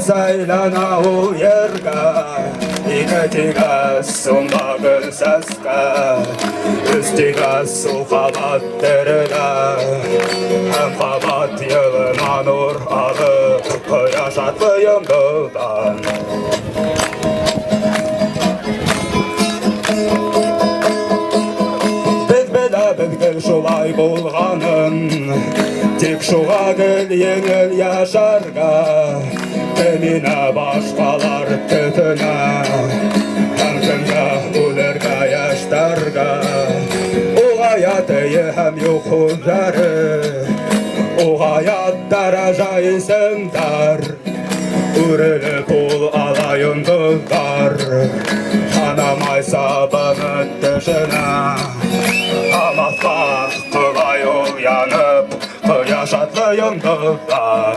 Saylana u yerga İnetiga sunma bir seska Üstiga su kabatlarına Hem kabat yılına nur alıp Yaşatlıyım dağdan Bilgil şulay bulğanın Tek şuğa gül yengil yaşarga Temine başkalar tütüne Hankında ulerga yaşlarga O hayatı hem yok huzarı O hayat daraja isimdar Ürünü pul alayın kızlar Anamaysa bana dışına Ama kılay ol yanıp Yaşatlıyım kızlar